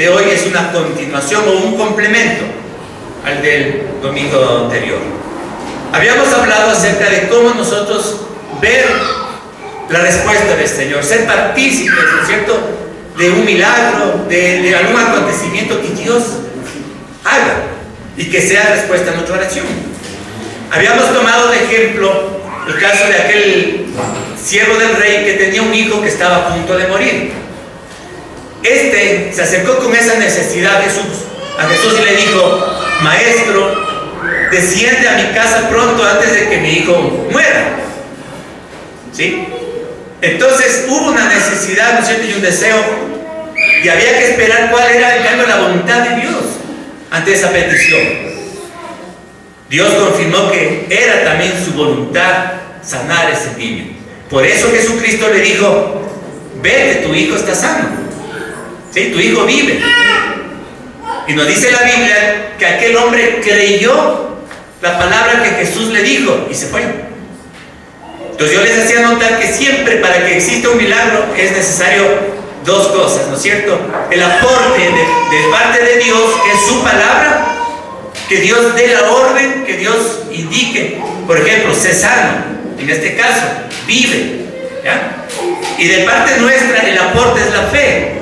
de hoy es una continuación o un complemento al del domingo anterior. Habíamos hablado acerca de cómo nosotros ver la respuesta del Señor, ser partícipes, ¿no es cierto?, de un milagro, de algún acontecimiento que Dios haga y que sea respuesta a nuestra oración. Habíamos tomado de ejemplo el caso de aquel siervo del rey que tenía un hijo que estaba a punto de morir. Este se acercó con esa necesidad a Jesús y le dijo: Maestro, desciende a mi casa pronto antes de que mi hijo muera. ¿Sí? Entonces hubo una necesidad, ¿no es cierto?, y un deseo, y había que esperar cuál era en cambio la voluntad de Dios ante esa petición. Dios confirmó que era también su voluntad sanar a ese niño. Por eso Jesucristo le dijo: vete, tu hijo está sano. ¿Sí? Tu hijo vive. Y nos dice la Biblia que aquel hombre creyó la palabra que Jesús le dijo y se fue. Entonces yo les hacía notar que siempre para que exista un milagro es necesario dos cosas, ¿no es cierto? El aporte de parte de Dios, que es su palabra, que Dios dé la orden, que Dios indique. Por ejemplo, sé sano, en este caso, vive, ¿ya? Y de parte nuestra el aporte es la fe,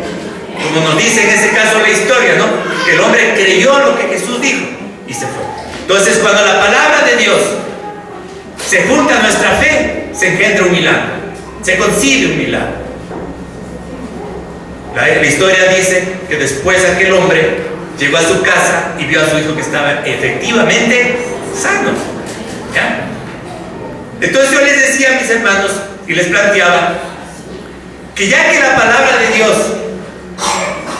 como nos dice en ese caso la historia, ¿no? Que el hombre creyó lo que Jesús dijo y se fue. Entonces cuando la palabra de Dios se junta a nuestra fe, se engendra un milagro, se concibe un milagro. La historia dice que después aquel hombre llegó a su casa y vio a su hijo que estaba efectivamente sano, ¿ya? Entonces yo les decía a mis hermanos y les planteaba que ya que la palabra de Dios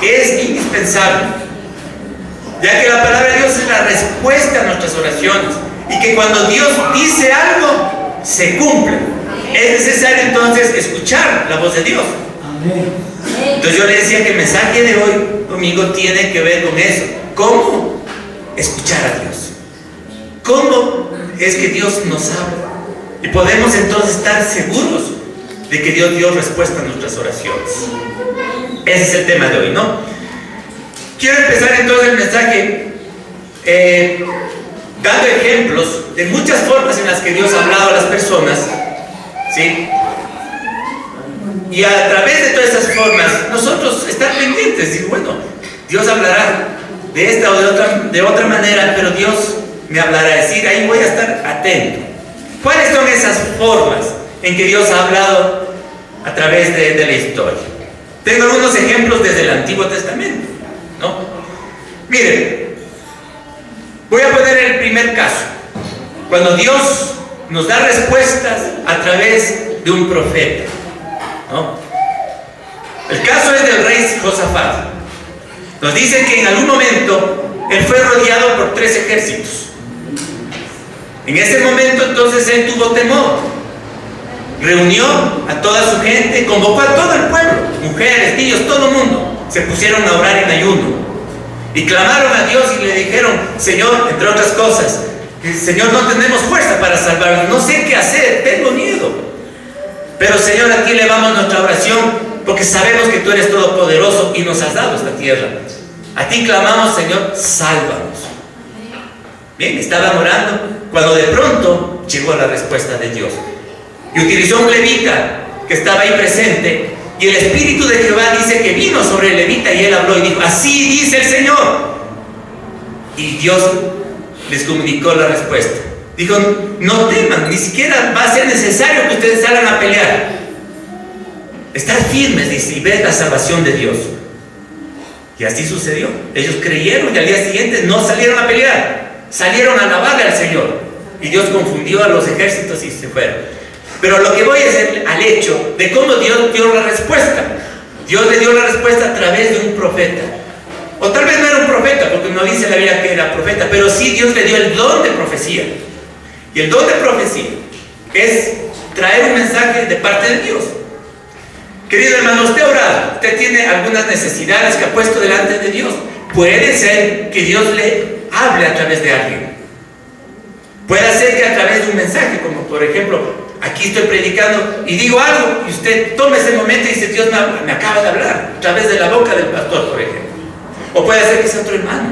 es indispensable, ya que la palabra de Dios es la respuesta a nuestras oraciones, y que cuando Dios dice algo, se cumple, es necesario entonces escuchar la voz de Dios. Entonces yo le decía que el mensaje de hoy domingo tiene que ver con eso. ¿Cómo escuchar a Dios? ¿Cómo es que Dios nos habla? Y podemos entonces estar seguros de que Dios dio respuesta a nuestras oraciones. Ese es el tema de hoy, ¿no? Quiero empezar entonces el mensaje dando ejemplos de muchas formas en las que Dios ha hablado a las personas, ¿sí? Y a través de todas esas formas, nosotros estar pendientes, decir, bueno, Dios hablará de esta o de otra manera, pero Dios me hablará, decir, ahí voy a estar atento. ¿Cuáles son esas formas en que Dios ha hablado a través de la historia? Tengo algunos ejemplos desde el Antiguo Testamento, ¿no? Miren, voy a poner el primer caso, cuando Dios nos da respuestas a través de un profeta, ¿no? El caso es del rey Josafat. Nos dice que en algún momento él fue rodeado por 3 ejércitos. En ese momento entonces él tuvo temor, reunió a toda su gente, convocó a todo el pueblo, mujeres, niños, todo el mundo, se pusieron a orar en ayuno y clamaron a Dios y le dijeron: Señor, entre otras cosas, Señor, no tenemos fuerza para salvarnos, no sé qué hacer, tengo miedo, pero Señor, a ti elevamos nuestra oración porque sabemos que tú eres todopoderoso y nos has dado esta tierra. A ti clamamos, Señor, sálvanos. Bien, estaban orando cuando de pronto llegó la respuesta de Dios. Y utilizó un levita que estaba ahí presente, y el Espíritu de Jehová dice que vino sobre el levita y él habló y dijo: así dice el Señor. Y Dios les comunicó la respuesta. Dijo: no teman, ni siquiera va a ser necesario que ustedes salgan a pelear. Estad firmes, dice, y ved la salvación de Dios. Y así sucedió. Ellos creyeron y al día siguiente no salieron a pelear, salieron a alabarle al Señor. Y Dios confundió a los ejércitos y se fueron. Pero lo que voy es al hecho de cómo Dios dio la respuesta. Dios le dio la respuesta a través de un profeta. O tal vez no era un profeta, porque no dice la Biblia que era profeta, pero sí Dios le dio el don de profecía. Y el don de profecía es traer un mensaje de parte de Dios. Querido hermano, usted ha orado, usted tiene algunas necesidades que ha puesto delante de Dios. Puede ser que Dios le hable a través de alguien. Puede ser que a través de un mensaje, como por ejemplo, aquí estoy predicando y digo algo y usted toma ese momento y dice: Dios me acaba de hablar a través de la boca del pastor, por ejemplo. O puede ser que sea otro hermano.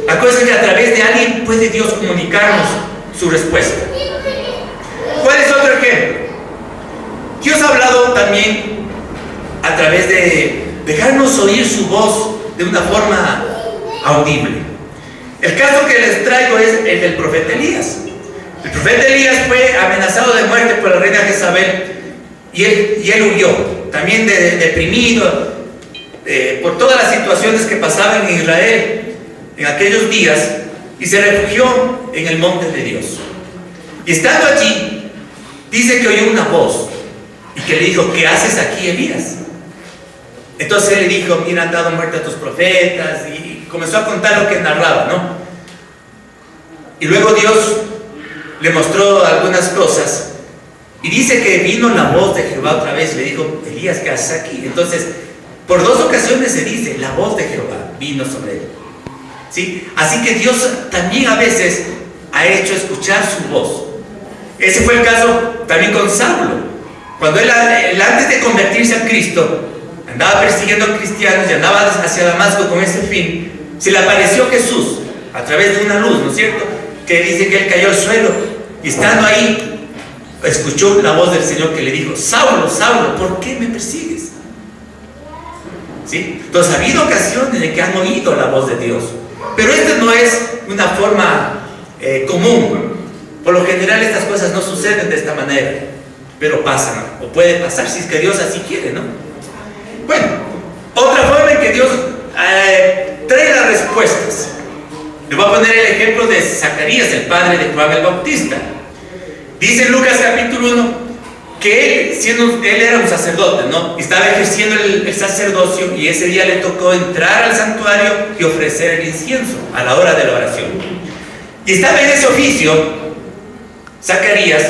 La cosa es que a través de alguien puede Dios comunicarnos su respuesta. ¿Cuál es otro ejemplo? Dios ha hablado también a través de dejarnos oír su voz de una forma audible. El caso que les traigo es el del profeta Elías. El profeta Elías fue amenazado de muerte por la reina Jezabel y él huyó, también deprimido por todas las situaciones que pasaban en Israel en aquellos días, y se refugió en el monte de Dios. Y estando allí, dice que oyó una voz y que le dijo: ¿qué haces aquí, Elías? Entonces él le dijo: mira, han dado muerte a tus profetas, y comenzó a contar lo que narraba, ¿no? Y luego Dios le mostró algunas cosas, y dice que vino la voz de Jehová otra vez y le dijo: Elías, ¿qué haces aquí? Entonces, por 2 ocasiones se dice: la voz de Jehová vino sobre él, ¿sí? Así que Dios también a veces ha hecho escuchar su voz. Ese fue el caso también con Saulo. Cuando él antes de convertirse a Cristo, andaba persiguiendo a cristianos y andaba hacia Damasco con ese fin, se le apareció Jesús a través de una luz, ¿no es cierto?, que dice que él cayó al suelo, y estando ahí escuchó la voz del Señor que le dijo: Saulo, Saulo, ¿por qué me persigues? ¿Sí? Entonces ha habido ocasiones en que han oído la voz de Dios, pero esta no es una forma común. Por lo general estas cosas no suceden de esta manera, pero pasan, o puede pasar si es que Dios así quiere, ¿no? Bueno, otra forma en que Dios trae las respuestas. Le voy a poner el ejemplo de Zacarías, el padre de Juan el Bautista. Dice en Lucas capítulo 1 que él era un sacerdote, ¿no? Y estaba ejerciendo el sacerdocio, y ese día le tocó entrar al santuario y ofrecer el incienso a la hora de la oración. Y estaba en ese oficio Zacarías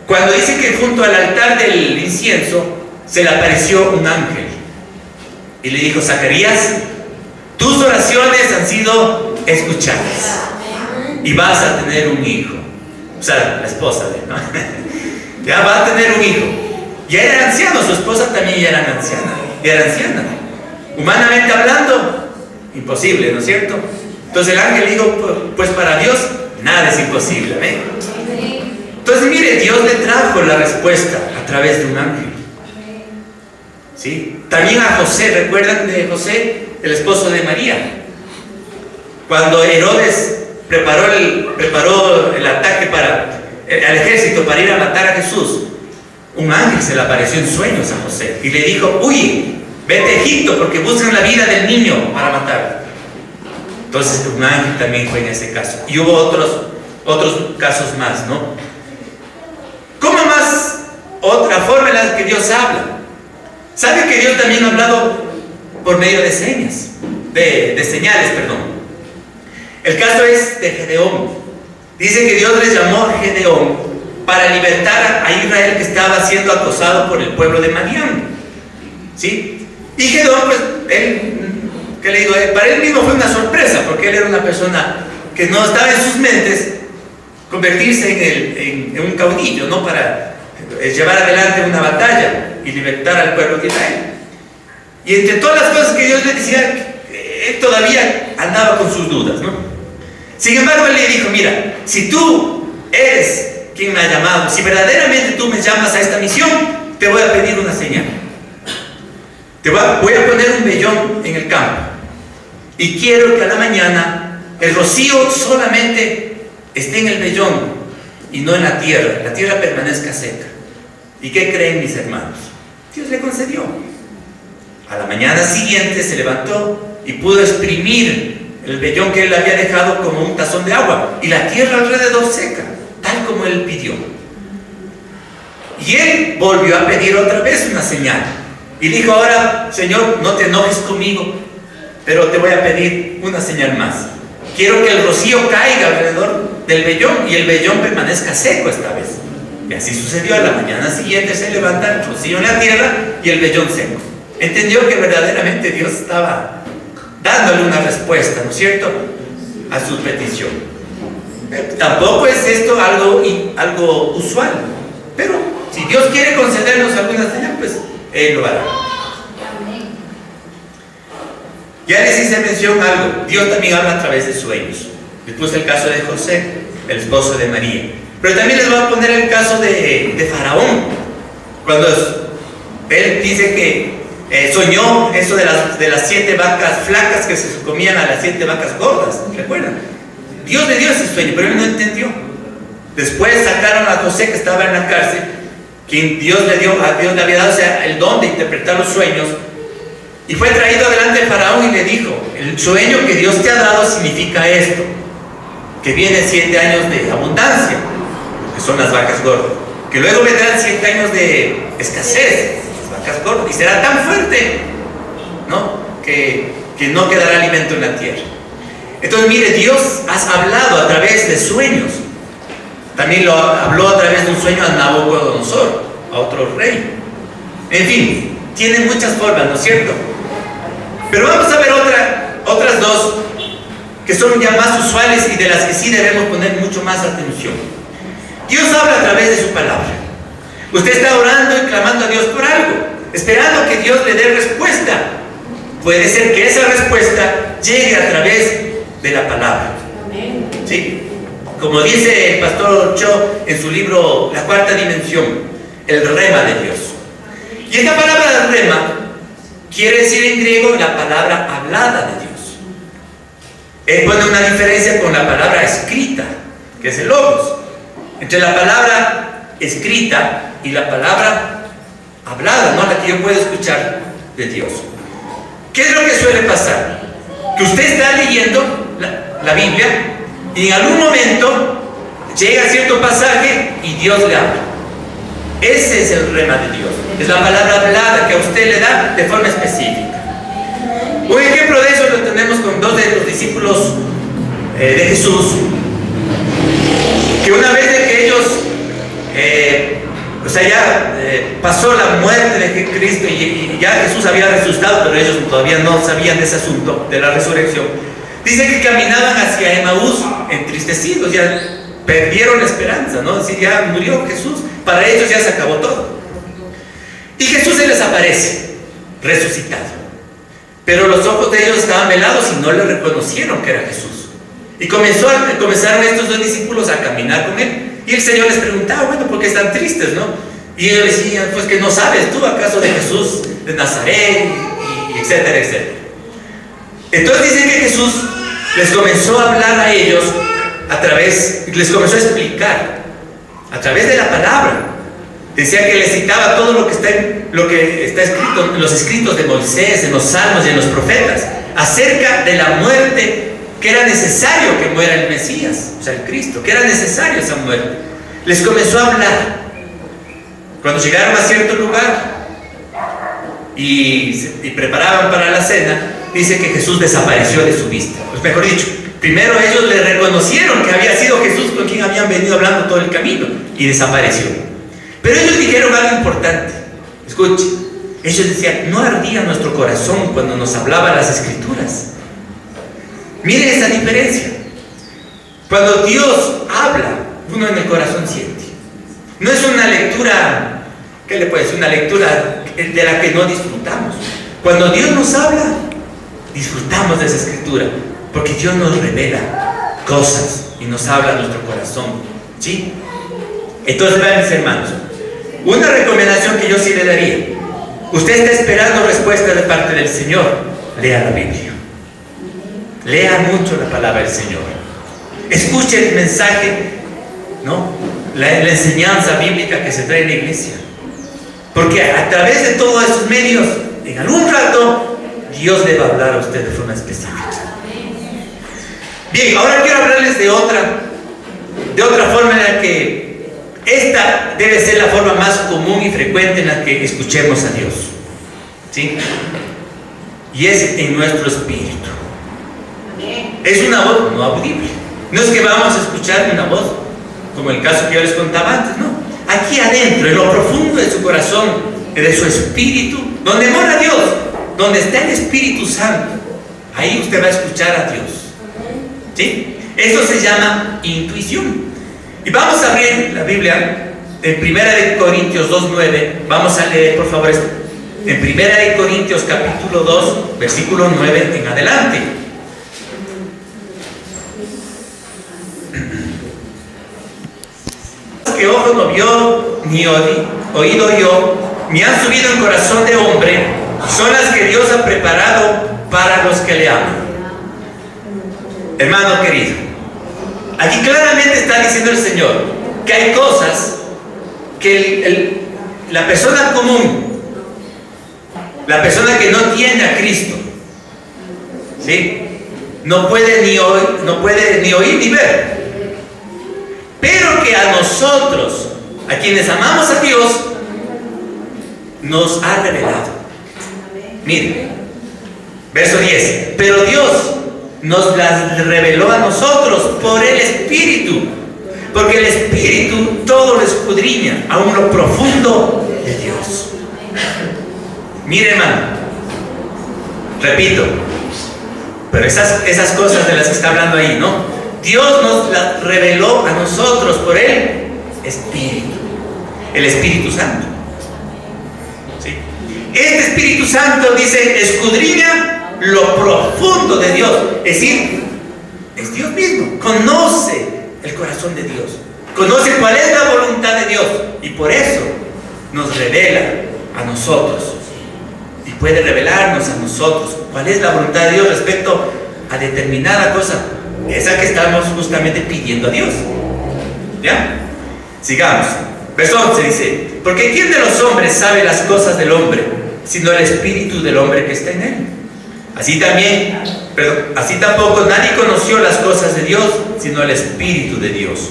cuando dice que junto al altar del incienso se le apareció un ángel y le dijo: Zacarías, tus oraciones han sido escuchadas y vas a tener un hijo. O sea, la esposa de él, ¿no? Ya va a tener un hijo. Ya era anciano, su esposa también ya era anciana. Humanamente hablando, imposible, ¿no es cierto? Entonces el ángel dijo: pues para Dios nada es imposible, ¿eh? Entonces mire, Dios le trajo la respuesta a través de un ángel, ¿sí? También a José, ¿recuerdan de José, el esposo de María? Cuando Herodes preparó el ataque al ejército para ir a matar a Jesús, un ángel se le apareció en sueños a José y le dijo: huye, vete a Egipto porque buscan la vida del niño para matarlo. Entonces un ángel también fue en ese caso, y hubo otros casos más, ¿no? ¿Cómo más? Otra forma en la que Dios habla. ¿Sabe que Dios también ha hablado por medio de señales? El caso es de Gedeón. Dice que Dios le llamó a Gedeón para libertar a Israel, que estaba siendo acosado por el pueblo de Madián, ¿sí? Y Gedeón, pues, ¿qué le digo? Para él mismo fue una sorpresa, porque él era una persona que no estaba en sus mentes convertirse en un caudillo, ¿no? Para llevar adelante una batalla y libertar al pueblo de Israel. Y entre todas las cosas que Dios le decía, él todavía andaba con sus dudas, ¿no? Sin embargo, él le dijo: mira, si tú eres quien me ha llamado, si verdaderamente tú me llamas a esta misión, te voy a pedir una señal. Voy a poner un vellón en el campo, y quiero que a la mañana el rocío solamente esté en el vellón y no en la tierra permanezca seca. ¿Y qué creen, mis hermanos? Dios le concedió. A la mañana siguiente se levantó y pudo exprimir el vellón que él había dejado como un tazón de agua, y la tierra alrededor seca, tal como él pidió. Y él volvió a pedir otra vez una señal y dijo: ahora, Señor, no te enojes conmigo, pero te voy a pedir una señal más. Quiero que el rocío caiga alrededor del vellón y el vellón permanezca seco esta vez. Y así sucedió. A la mañana siguiente se levanta el rocío en la tierra y el vellón seco. Entendió que verdaderamente Dios estaba dándole una respuesta, ¿no es cierto?, a su petición. Tampoco es esto algo usual, pero si Dios quiere concedernos alguna señal, pues Él lo hará. Ya les hice mención algo, Dios también habla a través de sueños. Les puse el caso de José, el esposo de María. Pero también les voy a poner el caso de Faraón. Cuando él dice que soñó eso de las 7 vacas flacas que se comían a las 7 vacas gordas, ¿recuerdan? Dios le dio ese sueño, pero él no entendió. Después sacaron a José, que estaba en la cárcel, quien Dios le había dado, o sea, el don de interpretar los sueños, y fue traído delante de Faraón y le dijo: el sueño que Dios te ha dado significa esto, que vienen 7 años de abundancia, que son las vacas gordas, que luego vendrán 7 años de escasez, las vacas gordas, y será tan fuerte, ¿no?, que no quedará alimento en la tierra. Entonces, mire, Dios ha hablado a través de sueños. También lo habló a través de un sueño a Nabucodonosor, a otro rey. En fin, tiene muchas formas, ¿no es cierto? Pero vamos a ver otras dos que son ya más usuales y de las que sí debemos poner mucho más atención. Dios habla a través de su palabra. Usted está orando y clamando a Dios por algo, esperando que Dios le dé respuesta. Puede ser que esa respuesta llegue a través de la palabra. ¿Sí? Como dice el pastor Cho en su libro La Cuarta Dimensión, el rema de Dios. Y esta palabra rema quiere decir en griego la palabra hablada de Dios. Él pone una diferencia con la palabra escrita, que es el logos. Entre la palabra escrita y la palabra hablada, ¿no?, la que yo puedo escuchar de Dios. ¿Qué es lo que suele pasar? Que usted está leyendo la Biblia y en algún momento llega a cierto pasaje y Dios le habla. Ese es el rema de Dios. Es la palabra hablada que a usted le da de forma específica. Un ejemplo de eso lo tenemos con 2 de los discípulos de Jesús, que una vez de que ellos pasó la muerte de Cristo y ya Jesús había resucitado, pero ellos todavía no sabían de ese asunto de la resurrección. Dice que caminaban hacia Emaús entristecidos, ya perdieron la esperanza, ¿no? Es decir, ya murió Jesús, para ellos ya se acabó todo. Y Jesús se les aparece, resucitado. Pero los ojos de ellos estaban velados y no le reconocieron que era Jesús. Y comenzaron estos 2 discípulos a caminar con él. Y el Señor les preguntaba: bueno, ¿por qué están tristes, no? Y ellos decían: pues que no sabes tú acaso de Jesús de Nazaret, y etcétera, etcétera. Entonces dice que Jesús les comenzó a hablar a ellos les comenzó a explicar a través de la palabra. Decía que les citaba todo lo que está escrito en los escritos de Moisés, en los salmos y en los profetas, acerca de la muerte, que era necesario que muera el Mesías, o sea, el Cristo, que era necesario esa muerte. Les comenzó a hablar. Cuando llegaron a cierto lugar y preparaban para la cena, dice que Jesús desapareció de su vista. Pues mejor dicho, primero ellos le reconocieron que había sido Jesús con quien habían venido hablando todo el camino, y desapareció. Pero ellos dijeron algo importante. Escuche, ellos decían: no ardía nuestro corazón cuando nos hablaba las Escrituras. Miren esa diferencia. Cuando Dios habla, uno en el corazón siente. No es una lectura, ¿qué le puede decir? Una lectura de la que no disfrutamos. Cuando Dios nos habla, disfrutamos de esa escritura, porque Dios nos revela cosas y nos habla a nuestro corazón, ¿sí? Entonces, vean, mis hermanos, una recomendación que yo sí le daría: usted está esperando respuesta de parte del Señor, lea la Biblia, lea mucho la palabra del Señor, escuche el mensaje, ¿no?, la enseñanza bíblica que se trae en la iglesia, porque a través de todos esos medios, en algún rato, Dios le va a hablar a usted de forma específica. Bien, ahora quiero hablarles de otra forma en la que esta debe ser la forma más común y frecuente en la que escuchemos a Dios, ¿sí? Y es en nuestro espíritu. Es una voz no audible. No es que vamos a escuchar una voz como el caso que yo les contaba antes, no. Aquí adentro, en lo profundo de su corazón, de su espíritu, donde mora Dios, donde está el Espíritu Santo, ahí usted va a escuchar a Dios, ¿sí? Eso se llama intuición. Y vamos a abrir la Biblia en 1 Corintios 2:9. Vamos a leer, por favor, En 1 Corintios capítulo 2, versículo 9 en adelante. Que ojo no vio, ni oído yo, ni han subido en corazón de hombre, son las que Dios ha preparado para los que le aman. Hermano querido, aquí claramente está diciendo el Señor que hay cosas que la persona común, la persona que no tiene a Cristo, ¿sí?, no puede ni oír ni ver. Pero que a nosotros, a quienes amamos a Dios, nos ha revelado. Miren, verso 10. Pero Dios nos las reveló a nosotros por el Espíritu, porque el Espíritu todo lo escudriña, aún lo profundo de Dios. Mire, hermano, repito, pero esas cosas de las que está hablando ahí, ¿no? Dios nos las reveló a nosotros por el Espíritu Santo. ¿Sí? Este Espíritu Santo, dice, escudriña lo profundo de Dios. Es decir, es Dios mismo. Conoce el corazón de Dios. Conoce cuál es la voluntad de Dios. Y por eso nos revela a nosotros. Y puede revelarnos a nosotros cuál es la voluntad de Dios respecto a determinada cosa. Esa que estamos justamente pidiendo a Dios. ¿Ya? Sigamos. Verso 11 dice: porque ¿quién de los hombres sabe las cosas del hombre, sino el espíritu del hombre que está en él? Así tampoco nadie conoció las cosas de Dios, sino el Espíritu de Dios.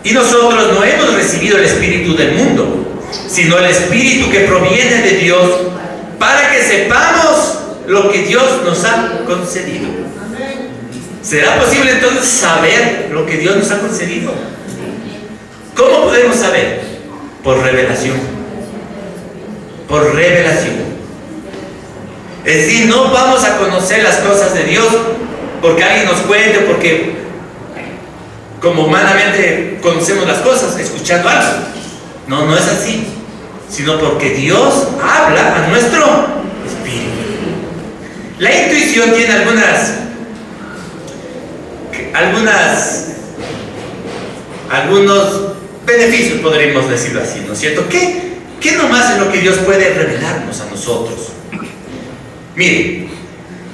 Y nosotros no hemos recibido el espíritu del mundo, sino el Espíritu que proviene de Dios, para que sepamos lo que Dios nos ha concedido. ¿Será posible entonces saber lo que Dios nos ha concedido? ¿Cómo podemos saber? Por revelación. Por revelación. Es decir, no vamos a conocer las cosas de Dios porque alguien nos cuente, porque como humanamente conocemos las cosas, escuchando algo. No, no es así. Sino porque Dios habla a nuestro espíritu. La intuición tiene algunos beneficios, podríamos decirlo así, ¿no es cierto? ¿Qué nomás es lo que Dios puede revelarnos a nosotros? Miren,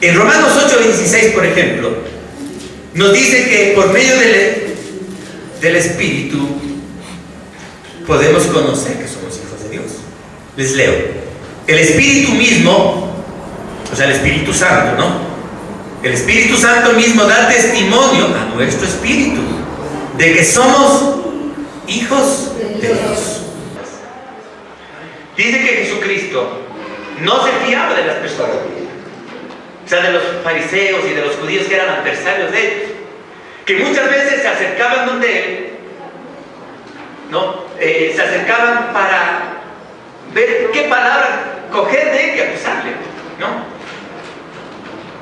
en Romanos 8:16, por ejemplo, nos dice que por medio del Espíritu podemos conocer que somos hijos de Dios. Les leo. El Espíritu mismo, o sea, el Espíritu Santo, ¿no? El Espíritu Santo mismo da testimonio a nuestro espíritu de que somos hijos de Dios. Dice que Jesucristo no se fiaba de las personas, o sea, de los fariseos y de los judíos que eran adversarios de ellos, que muchas veces se acercaban donde él, ¿no? Se acercaban para ver qué palabra coger de él y acusarle, ¿no?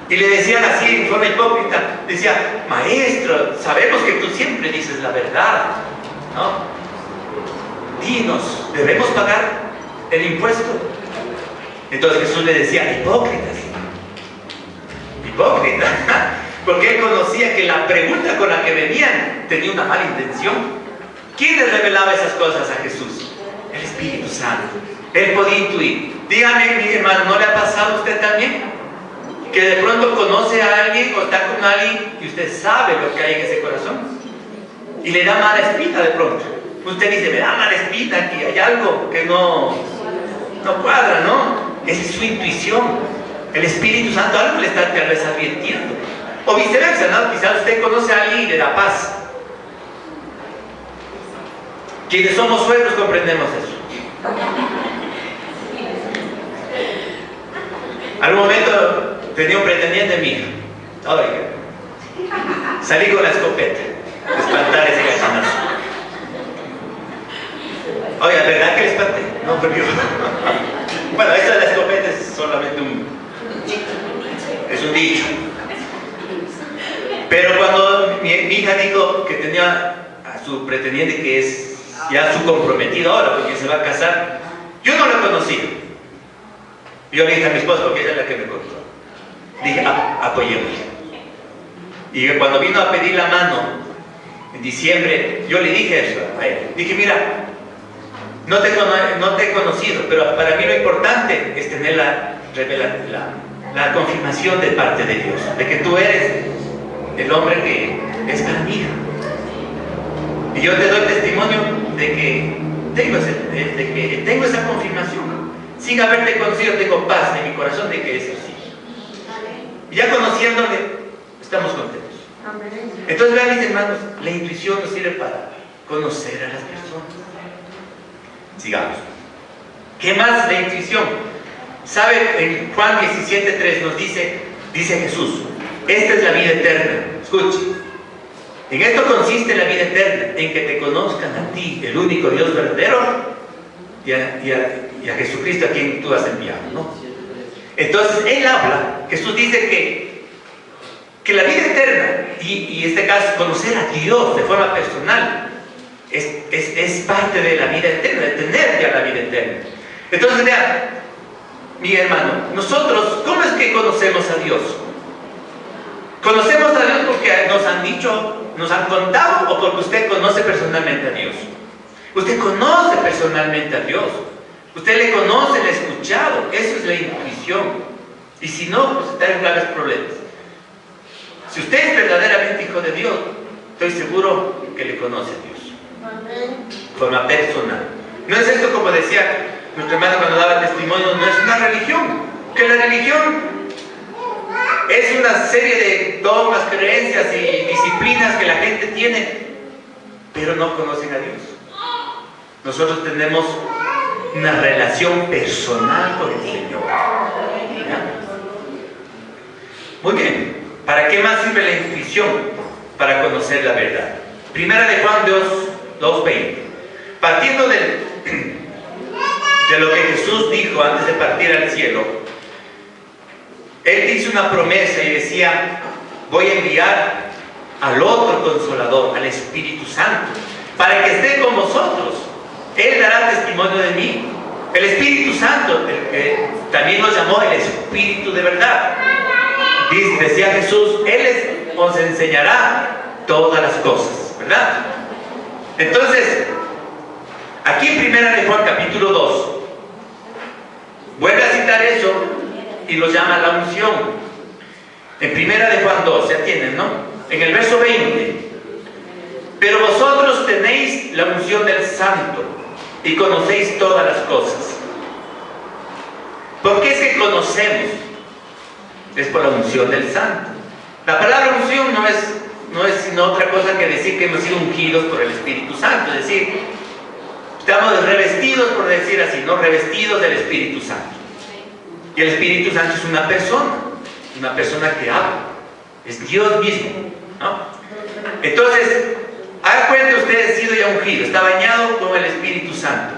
Y le decían así en forma hipócrita, decía: maestro, sabemos que tú siempre dices la verdad, ¿no? Dinos, ¿debemos pagar el impuesto? Entonces Jesús le decía: hipócritas, porque él conocía que la pregunta con la que venían tenía una mala intención. ¿Quién les revelaba esas cosas a Jesús? El Espíritu Santo. Él podía intuir. Dígame, mi hermano, ¿no le ha pasado a usted también? Que de pronto conoce a alguien o está con alguien y usted sabe lo que hay en ese corazón y le da mala espina de pronto. Usted dice: me da mala espina aquí, hay algo que no cuadra, ¿no? Esa es su intuición. El Espíritu Santo algo le está tal vez advirtiendo. O viceversa, ¿no? Quizás usted conoce a alguien y le da paz. Quienes somos suegros comprendemos eso. Al momento tenía un pretendiente mío. Oiga, salí con la escopeta a espantar ese gallinazo. Oiga, ¿verdad que le espanté? No, pero yo. Bueno, esto de la escopeta es solamente un dicho. Pero cuando mi hija dijo que tenía a su pretendiente, que es ya su comprometido ahora, porque se va a casar, yo no lo conocía. Yo le dije a mi esposa, porque ella es la que me contó. Dije, apoyemos. Y cuando vino a pedir la mano, en diciembre, yo le dije eso a él. Dije, mira, no te he conocido, pero para mí lo importante es tener la confirmación de parte de Dios, de que tú eres el hombre que es para mí. Y yo te doy testimonio de que tengo esa confirmación. Sin haberte conocido, tengo paz en mi corazón de que es así. Y ya conociéndole, estamos contentos. Entonces, vean, mis hermanos, la intuición nos sirve para conocer a las personas. Sigamos. ¿Qué más la intuición? ¿Sabe? En Juan 17:3 nos dice Jesús, esta es la vida eterna. Escuche. En esto consiste la vida eterna, en que te conozcan a ti, el único Dios verdadero, y a Jesucristo a quien tú has enviado, ¿no? Entonces, él habla, Jesús dice que la vida eterna, y en este caso, conocer a Dios de forma personal, es parte de la vida eterna, de tener ya la vida eterna. Entonces, vean, mi hermano, nosotros, ¿cómo es que conocemos a Dios? ¿Conocemos a Dios porque nos han dicho, nos han contado, o porque usted conoce personalmente a Dios? Usted conoce personalmente a Dios. Usted le conoce, le ha escuchado. Eso es la intuición. Y si no, pues está en graves problemas. Si usted es verdaderamente hijo de Dios, estoy seguro que le conoce a Dios. De forma personal. No es esto, como decía nuestro hermano cuando daba testimonio, no es una religión. Que la religión es una serie de dogmas, creencias y disciplinas que la gente tiene, pero no conocen a Dios. Nosotros tenemos una relación personal con el Señor. ¿Ya? Muy bien. ¿Para qué más sirve la intuición? Para conocer la verdad. Primera de Juan 2:20. Partiendo de lo que Jesús dijo antes de partir al cielo, Él hizo una promesa y decía, voy a enviar al otro Consolador, al Espíritu Santo, para que esté con vosotros. Él dará testimonio de mí. El Espíritu Santo, el que también nos llamó el Espíritu de verdad. Decía Jesús, Él os enseñará todas las cosas, ¿verdad? Entonces, aquí en Primera de Juan capítulo 2, vuelve a citar eso y lo llama la unción. En Primera de Juan 2, ya tienen, ¿no? En el verso 20, pero vosotros tenéis la unción del Santo y conocéis todas las cosas. ¿Por qué es que conocemos? Es por la unción del Santo. La palabra unción no es sino otra cosa que decir que hemos sido ungidos por el Espíritu Santo. Es decir, estamos revestidos, por decir así, ¿no? Revestidos del Espíritu Santo. Y el Espíritu Santo es una persona que habla. Es Dios mismo, ¿no? Entonces, haga cuenta, usted ha sido ya ungido, está bañado con el Espíritu Santo.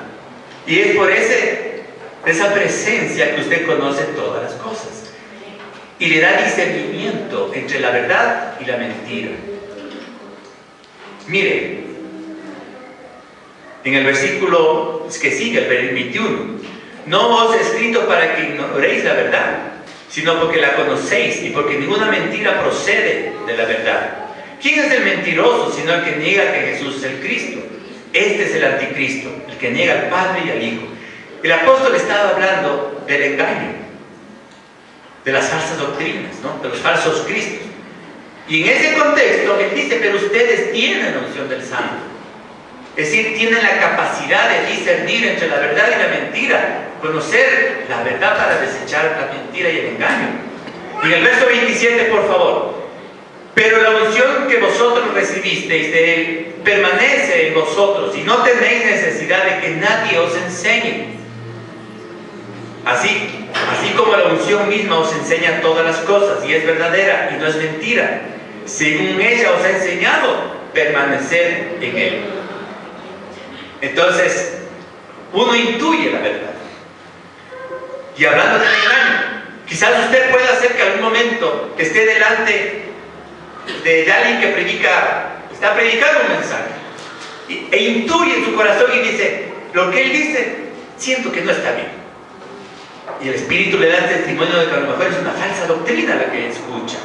Y es por esa presencia que usted conoce todas las cosas. Y le da discernimiento entre la verdad y la mentira. Mire, en el versículo que sigue, el 21, no os he escrito para que ignoréis la verdad, sino porque la conocéis y porque ninguna mentira procede de la verdad. ¿Quién es el mentiroso sino el que niega que Jesús es el Cristo? Este es el anticristo, el que niega al Padre y al Hijo. El apóstol estaba hablando del engaño, de las falsas doctrinas, ¿no? De los falsos cristos. Y en ese contexto, él dice, pero ustedes tienen la unción del Santo. Es decir, tienen la capacidad de discernir entre la verdad y la mentira, conocer la verdad para desechar la mentira y el engaño. Y en el verso 27, por favor. Pero la unción que vosotros recibisteis de Él permanece en vosotros y no tenéis necesidad de que nadie os enseñe. Así como la unción misma os enseña todas las cosas y es verdadera y no es mentira, según ella os ha enseñado, permanecer en Él. Entonces, uno intuye la verdad. Y hablando del engaño, quizás usted pueda hacer que algún momento esté delante de alguien que está predicando un mensaje, e intuye en su corazón y dice, lo que él dice, siento que no está bien. Y el Espíritu le da testimonio de que a lo mejor es una falsa doctrina la que escucha,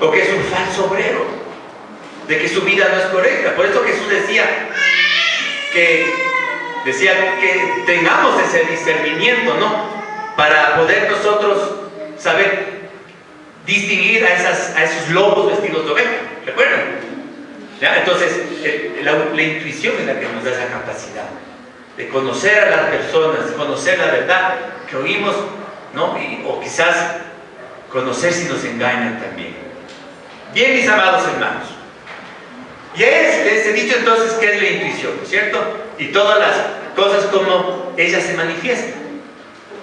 o que es un falso obrero, de que su vida no es correcta. Por eso Jesús decía que tengamos ese discernimiento, ¿no? Para poder nosotros saber distinguir a esos lobos vestidos de oveja. ¿Recuerdan? ¿Ya? Entonces, la intuición es la que nos da esa capacidad de conocer a las personas, de conocer la verdad que oímos, ¿no? O quizás conocer si nos engañan también. Bien, mis amados hermanos. Y les he dicho entonces qué es la intuición, ¿no es cierto? Y todas las cosas como ellas se manifiestan.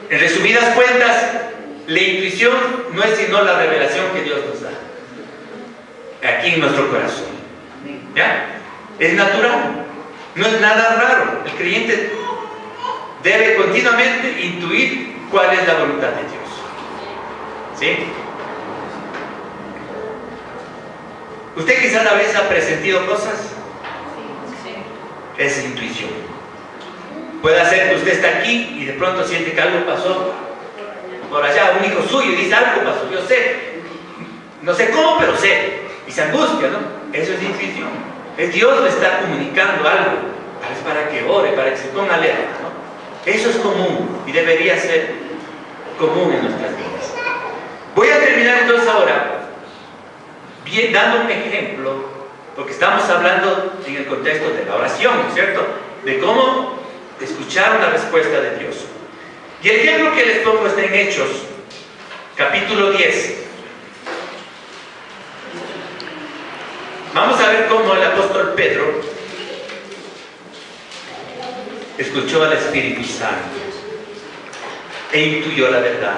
En resumidas cuentas, la intuición no es sino la revelación que Dios nos da aquí en nuestro corazón. ¿Ya? Es natural, no es nada raro. El creyente debe continuamente intuir cuál es la voluntad de Dios. ¿Sí? ¿Usted quizás a veces ha presentido cosas? Sí. Es intuición. Puede ser que usted está aquí y de pronto siente que algo pasó por allá, un hijo suyo, y dice algo pasó, yo sé, no sé cómo, pero sé, y se angustia, ¿no? Eso es intuición. Es Dios le está comunicando algo, tal vez para que ore, para que se ponga alerta, ¿no? Eso es común y debería ser común en nuestras vidas. Voy a terminar entonces ahora dando un ejemplo, porque estamos hablando en el contexto de la oración, ¿no es cierto? De cómo escuchar una respuesta de Dios. Y el ejemplo que les pongo está en Hechos, capítulo 10. Vamos a ver cómo el apóstol Pedro escuchó al Espíritu Santo e intuyó la verdad.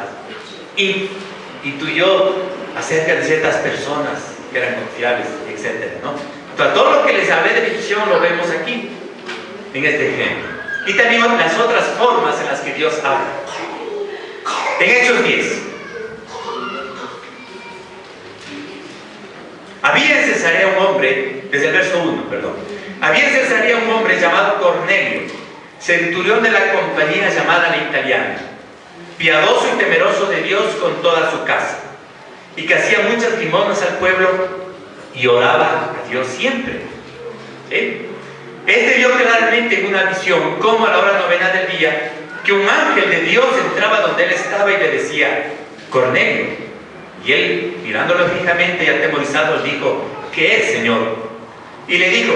Intuyó acerca de ciertas personas que eran confiables, etc., ¿no? Entonces, todo lo que les hablé de visión lo vemos aquí, en este ejemplo. Y también las otras formas en las que Dios habla. En Hechos 10. Había en Cesarea un hombre, desde el verso 1, perdón. Había en Cesarea un hombre llamado Cornelio, centurión de la compañía llamada la Italiana, piadoso y temeroso de Dios con toda su casa, y que hacía muchas limosnas al pueblo y oraba a Dios siempre. ¿Sí? Este vio claramente en una visión, como a la hora novena del día, que un ángel de Dios entraba donde él estaba y le decía: Cornelio. Y él, mirándolo fijamente y atemorizado, dijo: ¿qué es, Señor? Y le dijo: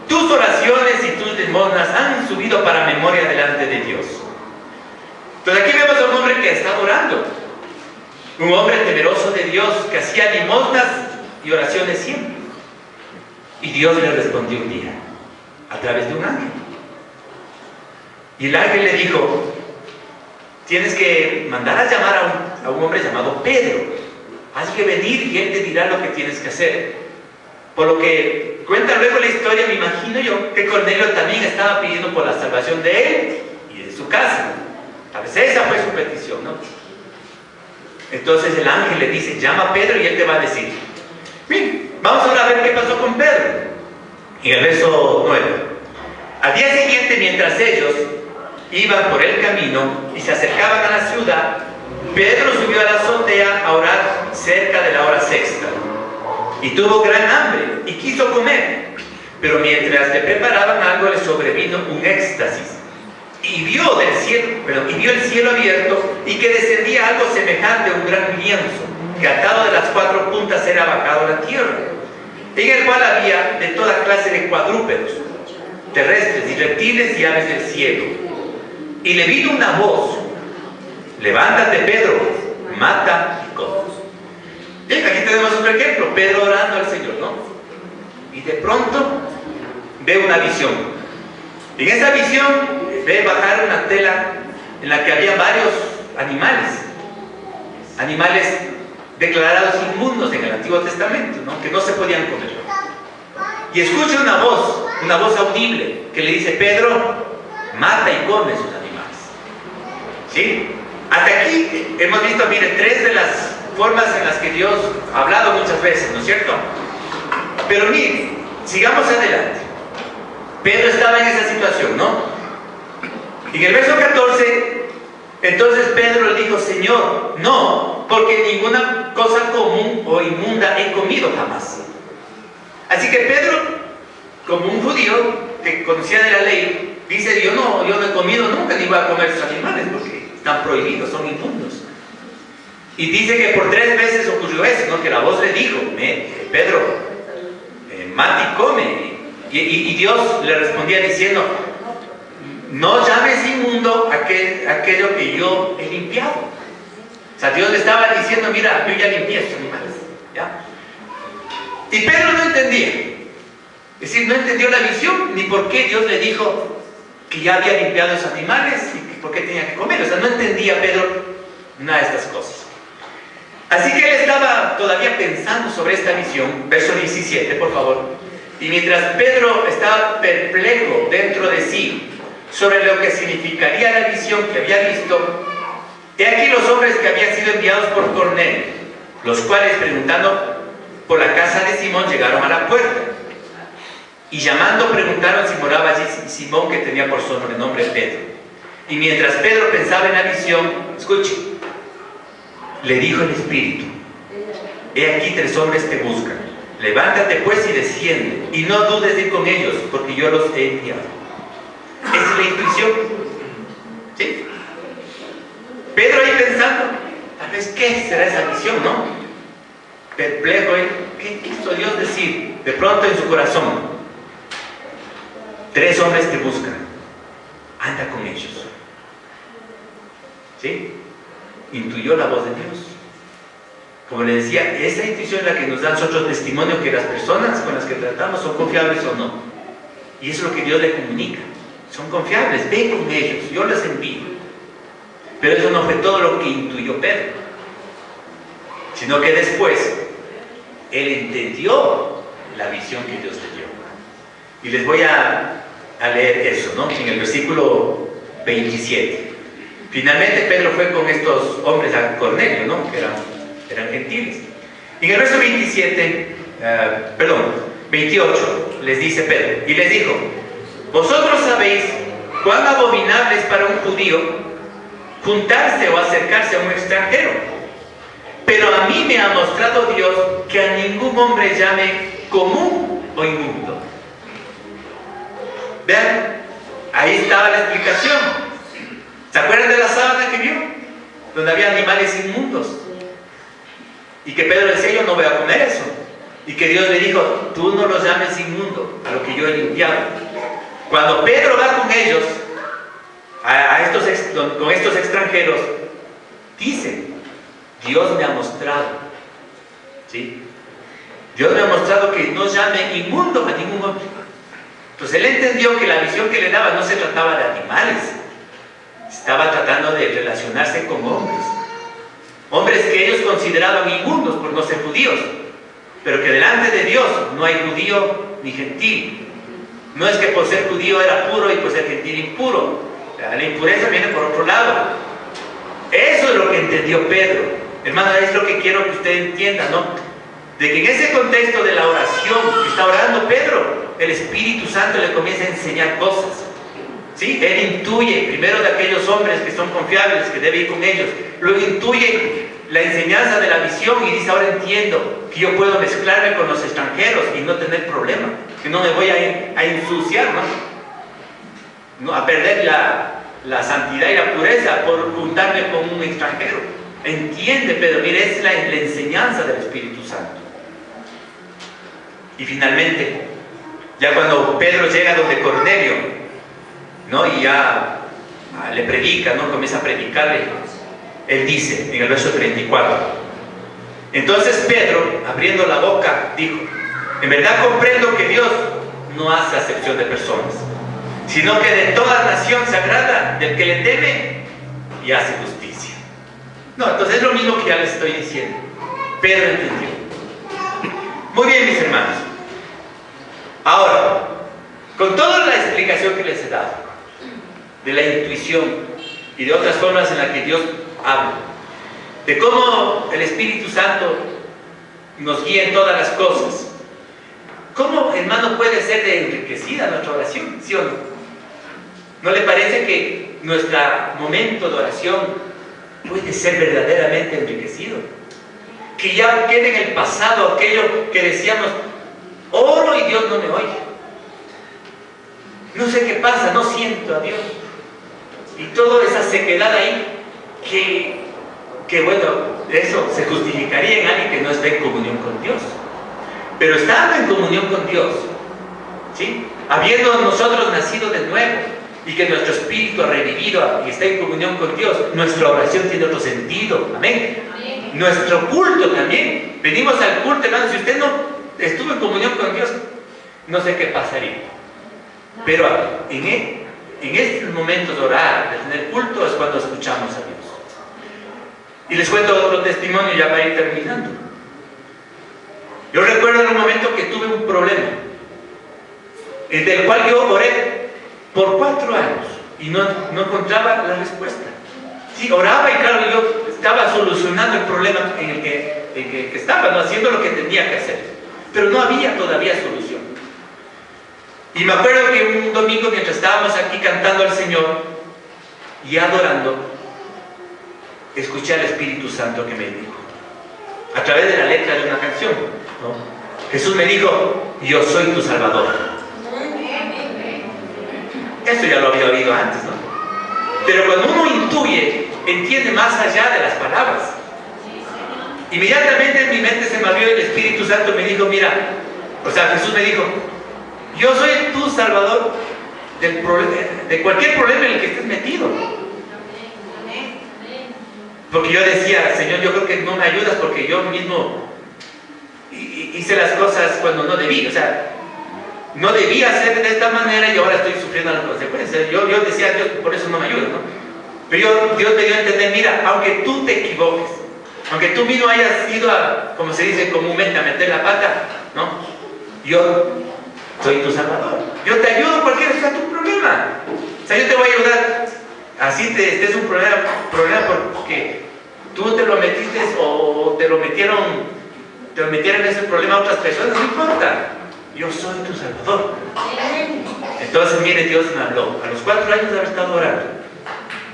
tus oraciones y tus limosnas han subido para memoria delante de Dios. Entonces aquí vemos a un hombre que está orando, un hombre temeroso de Dios, que hacía limosnas y oraciones siempre. Y Dios le respondió un día a través de un ángel. Y el ángel le dijo: tienes que mandar a llamar a un hombre llamado Pedro. Haz que venir y él te dirá lo que tienes que hacer. Por lo que cuenta luego la historia, me imagino yo, que Cornelio también estaba pidiendo por la salvación de él y de su casa. A veces esa fue su petición, ¿no? Entonces el ángel le dice: llama a Pedro y él te va a decir. Bien, vamos ahora a ver qué pasó con Pedro. En el verso 9. Al día siguiente, mientras ellos iban por el camino y se acercaban a la ciudad, Pedro subió a la azotea a orar cerca de la hora sexta. Y tuvo gran hambre y quiso comer. Pero mientras le preparaban algo, le sobrevino un éxtasis. Y vio el cielo abierto y que descendía algo semejante a un gran lienzo, que atado de las cuatro puntas era bajado a la tierra, en el cual había de toda clase de cuadrúpedos, terrestres y reptiles y aves del cielo. Y le vino una voz: levántate, Pedro, mata y come. Bien, aquí tenemos otro ejemplo, Pedro orando al Señor, ¿no? Y de pronto ve una visión. En esa visión ve bajar una tela en la que había varios animales declarados inmundos en el Antiguo Testamento, ¿no? Que no se podían comer. Y escucha una voz audible que le dice: Pedro, mata y come esos animales. ¿Sí? Hasta aquí hemos visto, mire, tres de las formas en las que Dios ha hablado muchas veces, ¿no es cierto? Pero mire, sigamos adelante. Pedro estaba en esa situación, ¿no? En el verso 14 Entonces Pedro le dijo: Señor, no, porque ninguna cosa común o inmunda he comido jamás. Así que Pedro, como un judío que conocía de la ley, dice: yo no he comido nunca, ni voy a comer sus animales, porque están prohibidos, son inmundos. Y dice que por 3 veces ocurrió eso, ¿no? Que la voz le dijo: Pedro, mate y come. Y Dios le respondía diciendo: no llames inmundo aquello que yo he limpiado. O sea, Dios le estaba diciendo: mira, yo ya limpié estos animales, ¿ya? Y Pedro no entendía. Es decir, no entendió la visión, ni por qué Dios le dijo que ya había limpiado esos animales y por qué tenía que comer. O sea, no entendía Pedro nada de estas cosas. Así que él estaba todavía pensando sobre esta visión. Verso 17, por favor. Y mientras Pedro estaba perplejo dentro de sí sobre lo que significaría la visión que había visto, he aquí los hombres que habían sido enviados por Cornelio, los cuales, preguntando por la casa de Simón, llegaron a la puerta. Y llamando, preguntaron si moraba allí Simón, que tenía por sobrenombre Pedro. Y mientras Pedro pensaba en la visión, escuche, le dijo el Espíritu: he aquí 3 hombres te buscan. Levántate pues y desciende, y no dudes de ir con ellos, porque yo los he enviado. Esa es la intuición, ¿sí? Pedro ahí pensando, tal vez, ¿qué será esa visión, no? Perplejo, ¿qué quiso Dios decir? De pronto en su corazón: 3 hombres te buscan, anda con ellos. ¿Sí? Intuyó la voz de Dios. Como le decía, esa intuición es la que nos da a nosotros testimonio que las personas con las que tratamos son confiables o no. Y eso es lo que Dios le comunica. Son confiables, ven con ellos, yo les envío. Pero eso no fue todo lo que intuyó Pedro, sino que después él entendió la visión que Dios le dio. Y les voy a leer eso, ¿no? En el versículo 27. Finalmente Pedro fue con estos hombres a Cornelio, ¿no? Que eran gentiles. Y en el verso 28 les dice Pedro, y les dijo: vosotros sabéis cuán abominable es para un judío juntarse o acercarse a un extranjero, pero a mí me ha mostrado Dios que a ningún hombre llame común o inmundo. Vean, ahí estaba la explicación. ¿Se acuerdan de la sábana que vio? Donde había animales inmundos. Y que Pedro decía: yo no voy a comer eso. Y que Dios le dijo: tú no los llames inmundo a lo que yo he limpiado. Cuando Pedro va con ellos, con estos extranjeros, dice: Dios me ha mostrado, ¿sí? Dios me ha mostrado que no llame inmundo a ningún hombre. Entonces él entendió que la visión que le daba no se trataba de animales, estaba tratando de relacionarse con hombres. Hombres que ellos consideraban inmundos por no ser judíos, pero que delante de Dios no hay judío ni gentil. No es que por ser judío era puro y por ser gentil impuro. La impureza viene por otro lado. Eso es lo que entendió Pedro. Hermano, es lo que quiero que usted entienda, ¿no? De que en ese contexto de la oración que está orando Pedro, el Espíritu Santo le comienza a enseñar cosas. ¿Sí? Él intuye primero de aquellos hombres que son confiables, que debe ir con ellos. Luego intuye la enseñanza de la visión y dice: ahora entiendo que yo puedo mezclarme con los extranjeros y no tener problema, que no me voy a ensuciar, ¿no? A perder la santidad y la pureza por juntarme con un extranjero. Entiende, Pedro, mire, esa es la enseñanza del Espíritu Santo. Y finalmente, ya cuando Pedro llega donde Cornelio, ¿no? Y ya le predica, ¿no? Comienza a predicarle. Él dice en el verso 34: entonces Pedro, abriendo la boca, dijo: en verdad comprendo que Dios no hace acepción de personas, sino que de toda nación se agrada del que le teme y hace justicia. No, entonces es lo mismo que ya les estoy diciendo. Pedro entendió. Muy bien, mis hermanos. Ahora, con toda la explicación que les he dado de la intuición y de otras formas en las que Dios habla, de cómo el Espíritu Santo nos guía en todas las cosas, ¿cómo, hermano, puede ser de enriquecida nuestra oración? ¿Sí o no? ¿No le parece que nuestro momento de oración puede ser verdaderamente enriquecido. Que ya quede en el pasado aquello que decíamos, oro y Dios no me oye. No sé qué pasa, no siento a Dios. Y toda esa sequedad ahí, que bueno, eso se justificaría en alguien que no está en comunión con Dios. Pero estando en comunión con Dios, ¿sí? Habiendo nosotros nacido de nuevo y que nuestro espíritu ha revivido y está en comunión con Dios, nuestra oración tiene otro sentido. Amén. Amén. Nuestro culto también. Venimos al culto, hermano. Si usted no estuvo en comunión con Dios, no sé qué pasaría. Pero en estos momentos de orar, de tener culto, es cuando escuchamos a Dios. Y les cuento otro testimonio ya para ir terminando. Yo recuerdo en un momento que tuve un problema, del cual yo oré por 4 años y no encontraba la respuesta. Sí, oraba y claro, yo estaba solucionando el problema en el que estaba, ¿no? Haciendo lo que tenía que hacer, pero no había todavía solución. Y me acuerdo que un domingo, mientras estábamos aquí cantando al Señor y adorando, escuché al Espíritu Santo que me dijo, a través de la letra de una canción, ¿no? Jesús me dijo, yo soy tu Salvador. Esto ya lo había oído antes, ¿no? Pero cuando uno intuye, entiende más allá de las palabras. Inmediatamente en mi mente se me abrió el Espíritu Santo y me dijo, mira, o sea, Jesús me dijo, yo soy tu Salvador de cualquier problema en el que estés metido. Porque yo decía, Señor, yo creo que no me ayudas porque yo mismo hice las cosas cuando no debí. O sea, no debía hacer de esta manera y ahora estoy sufriendo las consecuencias. Yo decía, Dios, por eso no me ayuda, ¿no? Pero Dios me dio a entender, mira, aunque tú te equivoques, aunque tú mismo hayas ido a, como se dice comúnmente, a meter la pata, ¿no? Yo soy tu Salvador. Yo te ayudo cualquiera sea tu problema. O sea, yo te voy a ayudar. Así estés un problema porque tú te lo metiste o te lo metieron ese problema a otras personas, no importa. Yo soy tu Salvador. Entonces, mire, Dios me habló. A los 4 años de haber estado orando.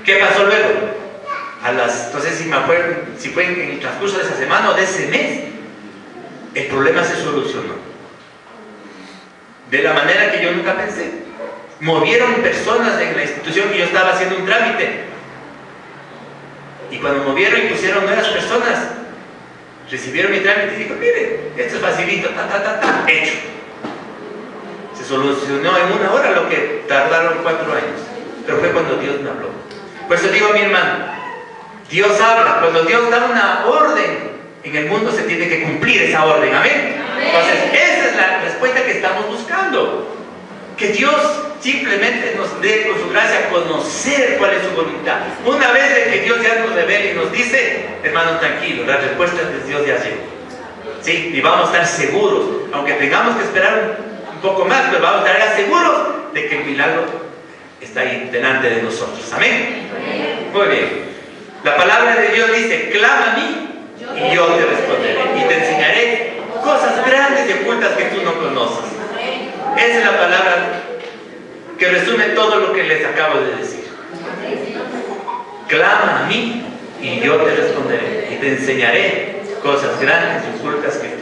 ¿Qué pasó luego? Entonces, si fue en el transcurso de esa semana o de ese mes, el problema se solucionó. De la manera que yo nunca pensé. Movieron personas en la institución que yo estaba haciendo un trámite. Y cuando movieron y pusieron nuevas personas, recibieron mi trámite y dijo, mire, esto es facilito, hecho. Se solucionó en 1 hora lo que tardaron 4 años. Pero fue cuando Dios me habló. Por eso digo a mi hermano, Dios habla. Cuando Dios da una orden en el mundo, se tiene que cumplir esa orden. ¿Amén? Entonces, esa es la respuesta que estamos buscando. Que Dios simplemente nos dé con su gracia conocer cuál es su voluntad. Una vez de que Dios ya nos revela y nos dice, hermano, tranquilo, la respuesta de Dios ya llegó. Sí, y vamos a estar seguros, aunque tengamos que esperar un poco más, pero vamos a estar seguros de que el milagro está ahí delante de nosotros. Amén. Muy bien. La palabra de Dios dice, clama a mí y yo te responderé y te enseñaré cosas grandes y ocultas que tú no conoces. Esa es la palabra que resume todo lo que les acabo de decir. Clama a mí y yo te responderé y te enseñaré cosas grandes y ocultas que